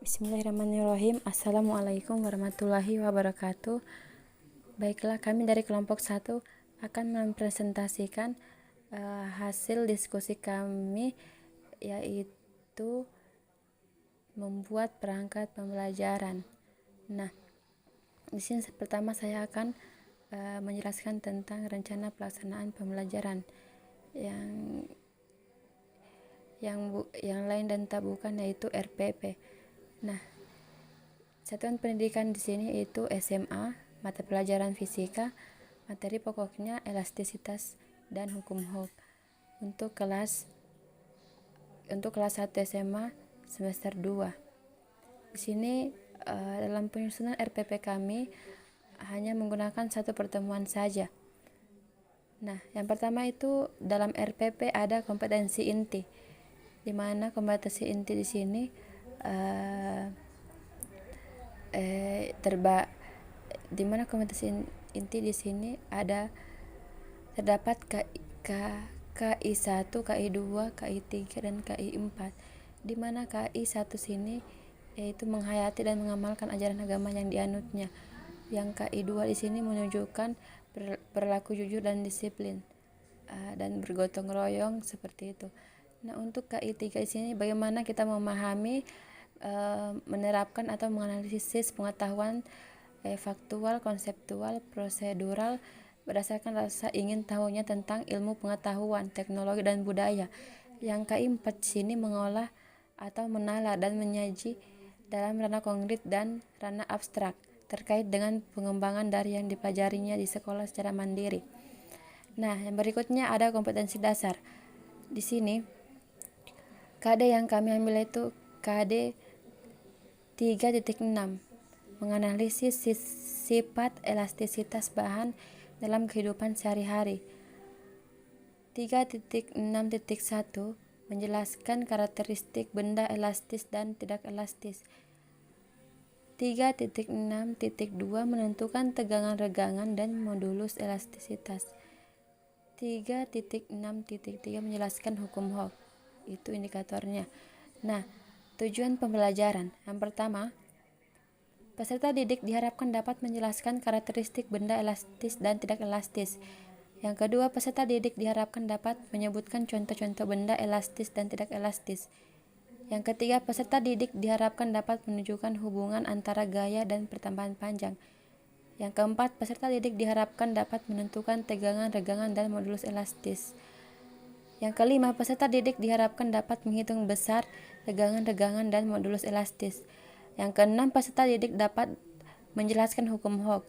Bismillahirrahmanirrahim. Assalamualaikum warahmatullahi wabarakatuh. Baiklah, kami dari kelompok 1 akan mempresentasikan hasil diskusi kami, yaitu membuat perangkat pembelajaran. Nah, di sini pertama saya akan menjelaskan tentang rencana pelaksanaan pembelajaran yang lain dan tak bukan, yaitu RPP. Nah, satuan pendidikan di sini yaitu SMA, mata pelajaran fisika, materi pokoknya elastisitas dan hukum Hooke. Untuk kelas 1 SMA semester 2. Di sini dalam penyusunan RPP kami hanya menggunakan satu pertemuan saja. Nah, yang pertama itu dalam RPP ada kompetensi inti, di mana kompetensi inti di sini di mana kompetensi inti di sini terdapat KI 1, KI 2, KI 3 dan KI 4. Di mana KI 1 sini yaitu menghayati dan mengamalkan ajaran agama yang dianutnya. Yang KI 2 di sini menunjukkan perilaku jujur dan disiplin dan bergotong royong seperti itu. Nah, untuk KI 3 di sini bagaimana kita memahami, menerapkan atau menganalisis pengetahuan faktual, konseptual, prosedural berdasarkan rasa ingin tahunya tentang ilmu pengetahuan, teknologi dan budaya. Yang KI 4 sini mengolah atau menalar dan menyaji dalam ranah konkret dan ranah abstrak terkait dengan pengembangan dari yang dipelajarinya di sekolah secara mandiri. Nah, yang berikutnya ada kompetensi dasar. Di sini KD yang kami ambil itu KD 3.6, menganalisis sifat elastisitas bahan dalam kehidupan sehari-hari. 3.6.1 menjelaskan karakteristik benda elastis dan tidak elastis. 3.6.2 menentukan tegangan regangan dan modulus elastisitas. 3.6.3 menjelaskan hukum Hooke, itu indikatornya. Nah, tujuan pembelajaran. Yang pertama, peserta didik diharapkan dapat menjelaskan karakteristik benda elastis dan tidak elastis. Yang kedua, peserta didik diharapkan dapat menyebutkan contoh-contoh benda elastis dan tidak elastis. Yang ketiga, peserta didik diharapkan dapat menunjukkan hubungan antara gaya dan pertambahan panjang. Yang keempat, peserta didik diharapkan dapat menentukan tegangan, regangan, dan modulus elastis. Yang kelima, peserta didik diharapkan dapat menghitung besar, tegangan, regangan, dan modulus elastis. Yang keenam, peserta didik dapat menjelaskan hukum Hooke.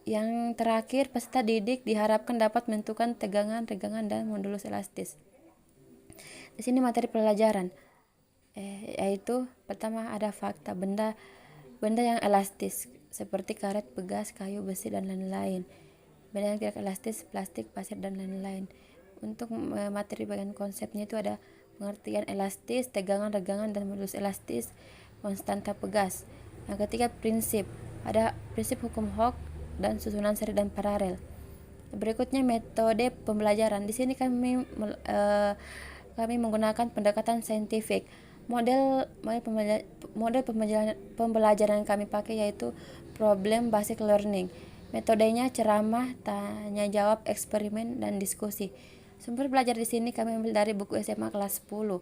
Yang terakhir, peserta didik diharapkan dapat menentukan tegangan, regangan, dan modulus elastis. Di sini materi pelajaran, yaitu pertama ada fakta benda yang elastis seperti karet, pegas, kayu, besi, dan lain-lain. Benda yang tidak elastis, plastik, pasir, dan lain-lain. Untuk materi bagian konsepnya itu ada pengertian elastis, tegangan, regangan, dan modulus elastis, konstanta pegas. Yang ketiga prinsip, ada prinsip hukum Hooke dan susunan seri dan paralel. Berikutnya metode pembelajaran. Di sini kami menggunakan pendekatan saintifik. Model pembelajaran kami pakai yaitu problem basic learning. Metodenya ceramah, tanya jawab, eksperimen, dan diskusi. Sumber belajar di sini kami ambil dari buku SMA kelas 10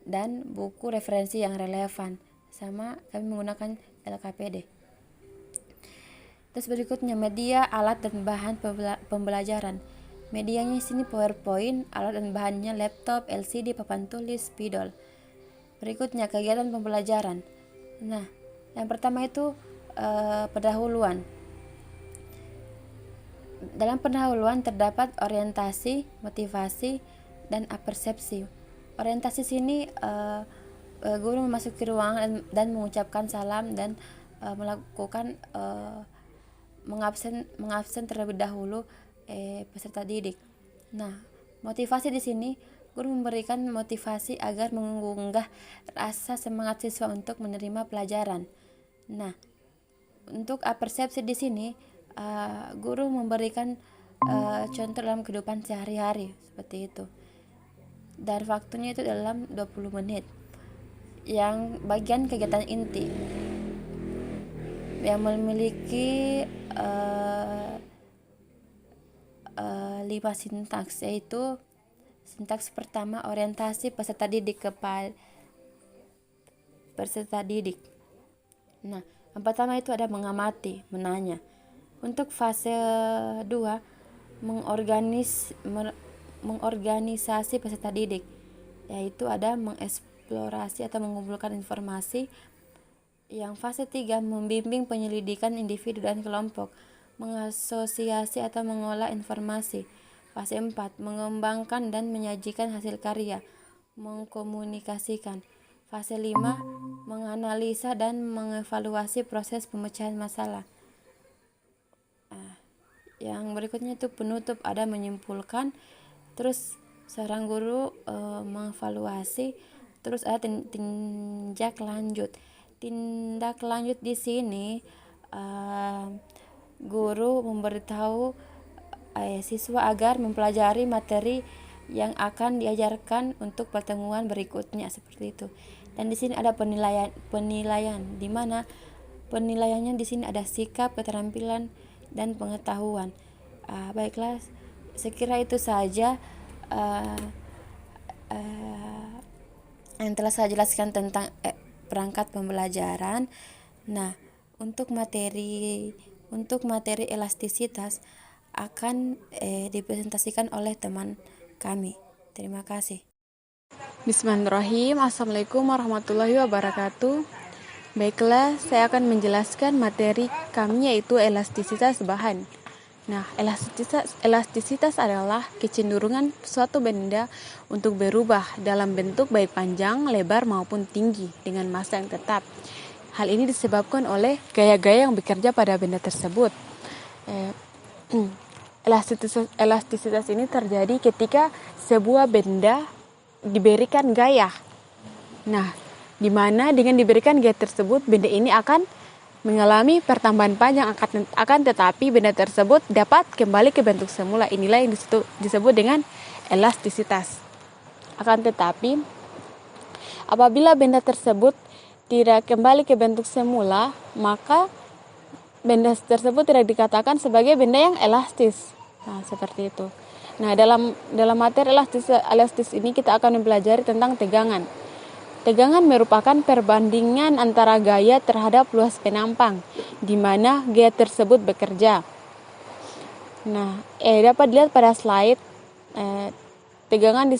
dan buku referensi yang relevan. Sama kami menggunakan LKPD. Terus berikutnya media, alat, dan bahan pembelajaran. Medianya di sini PowerPoint, alat dan bahannya laptop, LCD, papan tulis, spidol. Berikutnya kegiatan pembelajaran. Nah, yang pertama itu pendahuluan. Dalam pendahuluan terdapat orientasi, motivasi, dan apersepsi. Orientasi sini guru memasuki ruangan dan mengucapkan salam dan melakukan mengabsen terlebih dahulu peserta didik. Nah, motivasi di sini guru memberikan motivasi agar mengunggah rasa semangat siswa untuk menerima pelajaran. Nah, untuk apersepsi di sini guru memberikan contoh dalam kehidupan sehari-hari seperti itu. Dan waktunya itu dalam 20 menit. yang bagian kegiatan inti yang memiliki 5 sintaks, yaitu sintaks pertama orientasi peserta didik kepada peserta didik. Nah, yang pertama itu ada mengamati, menanya. Untuk fase 2 mengorganisasi peserta didik, yaitu ada mengeksplorasi atau mengumpulkan informasi. Yang fase 3 membimbing penyelidikan individu dan kelompok, mengasosiasi atau mengolah informasi. Fase 4 mengembangkan dan menyajikan hasil karya, mengkomunikasikan. Fase 5 menganalisa dan mengevaluasi proses pemecahan masalah. Yang berikutnya itu penutup, ada menyimpulkan, terus seorang guru mengevaluasi, terus ada tindak lanjut. Tindak lanjut di sini guru memberitahu siswa agar mempelajari materi yang akan diajarkan untuk pertemuan berikutnya, seperti itu. Dan di sini ada penilaian di mana penilaiannya di sini ada sikap, keterampilan, dan pengetahuan. Baiklah, sekira itu saja yang telah saya jelaskan tentang perangkat pembelajaran. Nah, untuk materi elastisitas akan dipresentasikan oleh teman kami. Terima kasih. Bismillahirrahmanirrahim. Assalamualaikum warahmatullahi wabarakatuh. Baiklah, saya akan menjelaskan materi kami, yaitu elastisitas bahan. Nah, elastisitas adalah kecenderungan suatu benda untuk berubah dalam bentuk baik panjang, lebar maupun tinggi dengan massa yang tetap. Hal ini disebabkan oleh gaya-gaya yang bekerja pada benda tersebut. Elastisitas ini terjadi ketika sebuah benda diberikan gaya. Nah, di mana dengan diberikan gaya tersebut, benda ini akan mengalami pertambahan panjang, akan tetapi benda tersebut dapat kembali ke bentuk semula. Inilah yang disebut dengan elastisitas. Akan tetapi, apabila benda tersebut tidak kembali ke bentuk semula, maka benda tersebut tidak dikatakan sebagai benda yang elastis. Nah, seperti itu. Nah, dalam materi elastis ini kita akan mempelajari tentang tegangan. Tegangan merupakan perbandingan antara gaya terhadap luas penampang, di mana gaya tersebut bekerja. Nah, dapat dilihat pada slide, tegangan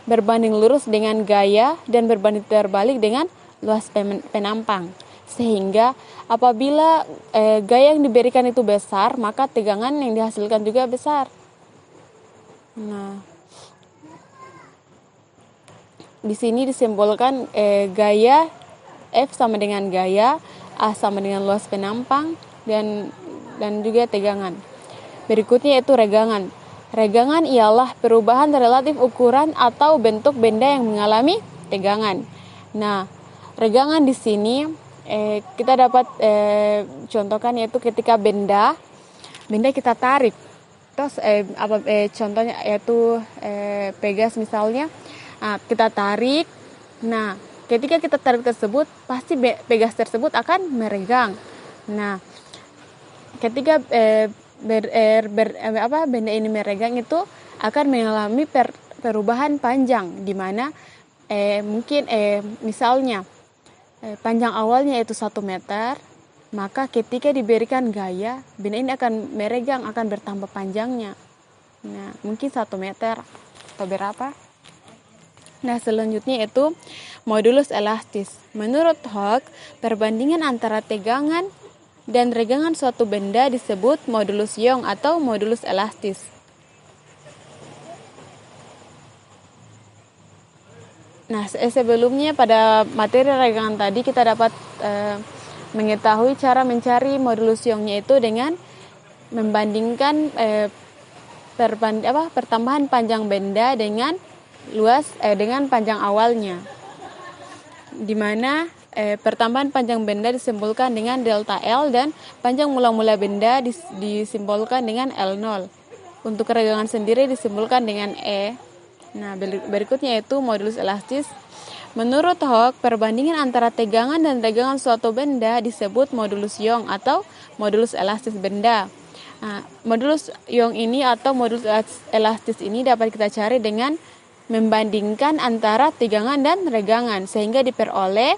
berbanding lurus dengan gaya dan berbanding terbalik dengan luas penampang. Sehingga apabila gaya yang diberikan itu besar, maka tegangan yang dihasilkan juga besar. Nah, di sini disimbolkan gaya F sama dengan gaya, A sama dengan luas penampang, dan juga tegangan. Berikutnya yaitu regangan. Regangan ialah perubahan relatif ukuran atau bentuk benda yang mengalami tegangan. Nah, regangan di sini kita dapat contohkan, yaitu ketika benda kita tarik. Terus contohnya yaitu pegas misalnya. Nah, kita tarik. Nah, ketika kita tarik tersebut, pasti pegas tersebut akan meregang. Nah, ketika benda ini meregang, itu akan mengalami perubahan panjang, di mana mungkin misalnya panjang awalnya itu 1 meter, maka ketika diberikan gaya, benda ini akan meregang, akan bertambah panjangnya. Nah, mungkin 1 meter atau berapa. Nah, selanjutnya itu modulus elastis. Menurut Hooke, perbandingan antara tegangan dan regangan suatu benda disebut modulus Young atau modulus elastis. Nah, sebelumnya pada materi regangan tadi kita dapat mengetahui cara mencari modulus Young-nya itu dengan membandingkan pertambahan panjang benda dengan dengan panjang awalnya, di mana pertambahan panjang benda disimbolkan dengan delta L dan panjang mula-mula benda disimbolkan dengan L0. Untuk regangan sendiri disimbolkan dengan E. Nah, berikutnya yaitu modulus elastis. Menurut Hawke, perbandingan antara tegangan dan tegangan suatu benda disebut modulus Young atau modulus elastis benda. Nah, modulus Young ini atau modulus elastis ini dapat kita cari dengan membandingkan antara tegangan dan regangan, sehingga diperoleh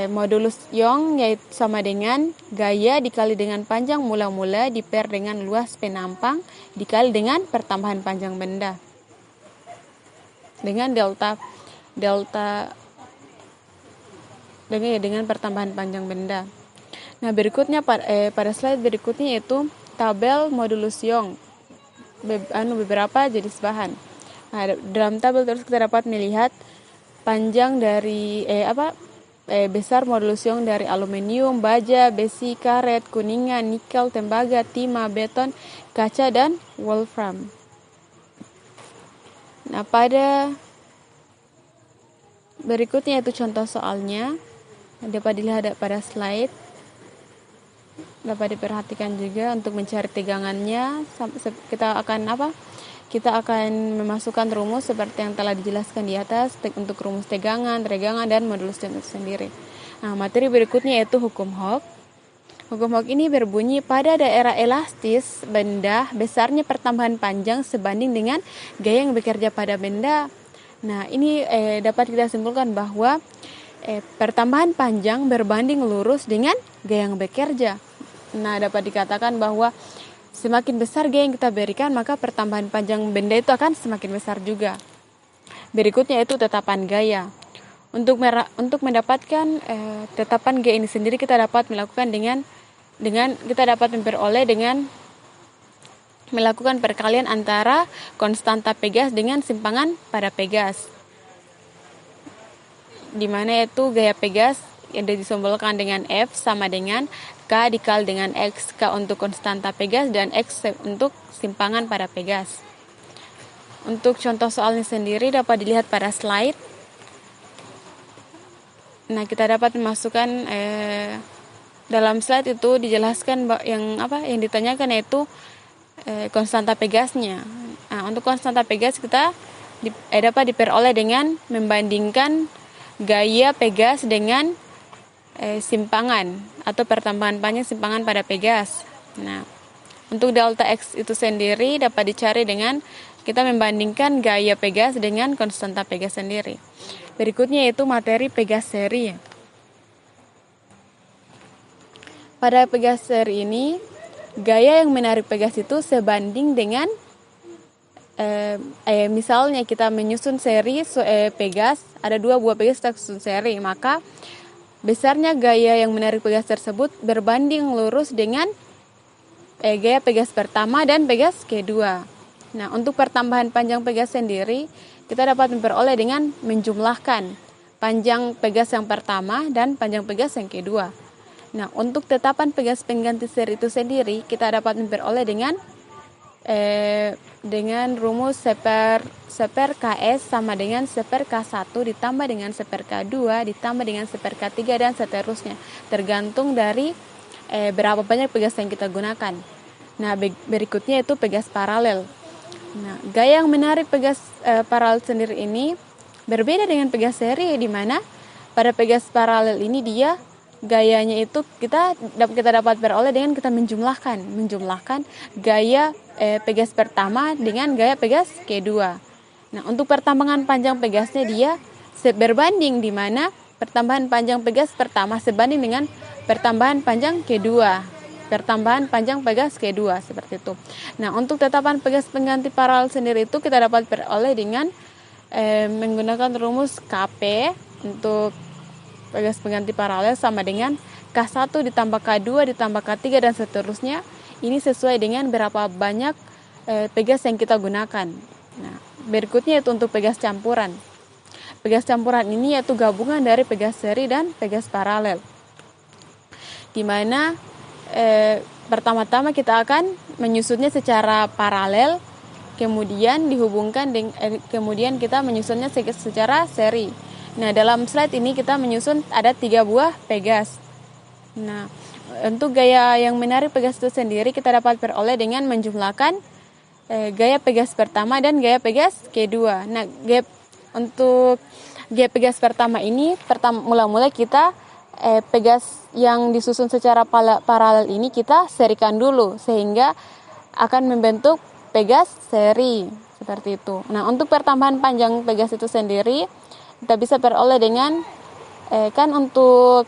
modulus Young yaitu sama dengan gaya dikali dengan panjang mula-mula diper dengan luas penampang dikali dengan pertambahan panjang benda dengan dengan pertambahan panjang benda. Nah, berikutnya pada slide berikutnya yaitu tabel modulus Young beberapa jenis bahan. Nah, dalam tabel terus kita dapat melihat panjang dari besar modulus Young dari aluminium, baja, besi, karet, kuningan, nikel, tembaga, timah, beton, kaca, dan wolfram. Nah, pada berikutnya itu contoh soalnya dapat dilihat pada slide. Dapat diperhatikan juga untuk mencari tegangannya. Kita akan memasukkan rumus seperti yang telah dijelaskan di atas untuk rumus tegangan, regangan, dan modulus itu sendiri. Nah, materi berikutnya yaitu hukum Hawke. Hukum Hawke ini berbunyi pada daerah elastis benda besarnya pertambahan panjang sebanding dengan gaya yang bekerja pada benda. Nah, ini dapat kita simpulkan bahwa pertambahan panjang berbanding lurus dengan gaya yang bekerja. Nah, dapat dikatakan bahwa semakin besar gaya yang kita berikan, maka pertambahan panjang benda itu akan semakin besar juga. Berikutnya itu tetapan gaya. Untuk mendapatkan tetapan gaya ini sendiri kita dapat melakukan dengan kita dapat memperoleh dengan melakukan perkalian antara konstanta Pegas dengan simpangan pada Pegas, di mana itu gaya Pegas yang disimbolkan dengan F sama dengan K dikali dengan X, K untuk konstanta Pegas dan X untuk simpangan pada Pegas. Untuk contoh soalnya sendiri dapat dilihat pada slide. Nah, kita dapat memasukkan dalam slide itu dijelaskan yang ditanyakan yaitu konstanta Pegasnya. Nah, untuk konstanta Pegas kita dapat diperoleh dengan membandingkan gaya Pegas dengan simpangan atau pertambahan panjang simpangan pada Pegas. Nah, untuk delta X itu sendiri dapat dicari dengan kita membandingkan gaya Pegas dengan konstanta Pegas sendiri. Berikutnya yaitu materi Pegas seri. Pada Pegas seri ini, gaya yang menarik Pegas itu sebanding dengan misalnya kita menyusun seri Pegas, ada 2 buah Pegas kita susun seri, maka besarnya gaya yang menarik Pegas tersebut berbanding lurus dengan gaya Pegas pertama dan Pegas kedua. Nah, untuk pertambahan panjang Pegas sendiri kita dapat memperoleh dengan menjumlahkan panjang Pegas yang pertama dan panjang Pegas yang kedua. Nah, untuk tetapan Pegas pengganti seri itu sendiri kita dapat memperoleh dengan rumus seper KS sama dengan seper K1 ditambah dengan seper K2 ditambah dengan seper K3 dan seterusnya, tergantung dari berapa banyak Pegas yang kita gunakan. Nah, berikutnya itu Pegas paralel. Nah, gaya yang menarik Pegas paralel sendiri ini berbeda dengan Pegas seri, di mana pada Pegas paralel ini dia gayanya itu kita dapat peroleh dengan kita menjumlahkan gaya Pegas pertama dengan gaya Pegas kedua. Nah, untuk pertambahan panjang Pegasnya dia berbanding, di mana pertambahan panjang Pegas pertama sebanding dengan pertambahan panjang kedua. Pertambahan panjang Pegas kedua seperti itu. Nah, untuk tetapan Pegas pengganti paralel sendiri itu kita dapat peroleh dengan menggunakan rumus KP untuk Pegas pengganti paralel sama dengan K1 ditambah K2 ditambah K3 dan seterusnya. Ini sesuai dengan berapa banyak Pegas yang kita gunakan. Nah, berikutnya itu untuk Pegas campuran. Pegas campuran ini yaitu gabungan dari Pegas seri dan Pegas paralel, di mana pertama-tama kita akan menyusunnya secara paralel, kemudian dihubungkan kemudian kita menyusunnya secara seri. Nah, dalam slide ini kita menyusun ada 3 buah Pegas. Nah, untuk gaya yang menarik Pegas itu sendiri kita dapat peroleh dengan menjumlahkan gaya Pegas pertama dan gaya Pegas kedua. Nah, untuk gaya pegas pertama ini, mula-mula kita pegas yang disusun secara paralel ini kita serikan dulu sehingga akan membentuk pegas seri seperti itu. Nah, untuk pertambahan panjang pegas itu sendiri kita bisa peroleh dengan kan untuk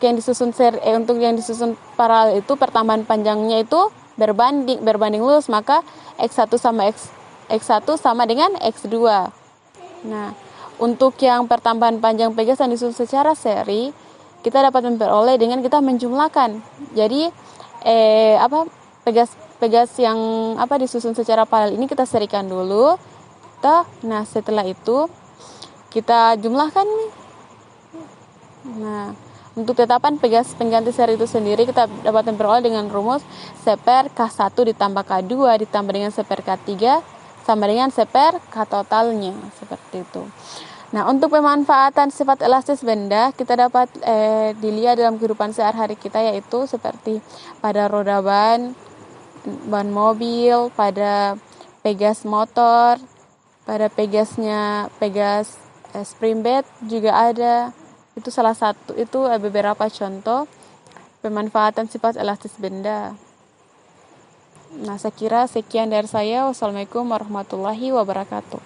yang disusun untuk yang disusun paralel itu pertambahan panjangnya itu berbanding lurus, maka X1 sama X1 sama dengan X2. Nah, untuk yang pertambahan panjang pegas yang disusun secara seri kita dapat memperoleh dengan kita menjumlahkan. Jadi pegas yang disusun secara paralel ini kita serikan dulu. Nah, setelah itu kita jumlahkan. Nah, untuk tetapan pegas pengganti seri itu sendiri kita dapat memperoleh dengan rumus C per K1 ditambah K2 ditambah dengan C per K3 sama dengan C per K totalnya, seperti itu. Nah, untuk pemanfaatan sifat elastis benda kita dapat dilihat dalam kehidupan sehari-hari kita, yaitu seperti pada roda ban mobil, pada pegas motor, pada pegas spring bed juga ada. Itu salah satu, itu beberapa contoh pemanfaatan sifat elastis benda. Nah, saya kira sekian dari saya. Wassalamualaikum warahmatullahi wabarakatuh.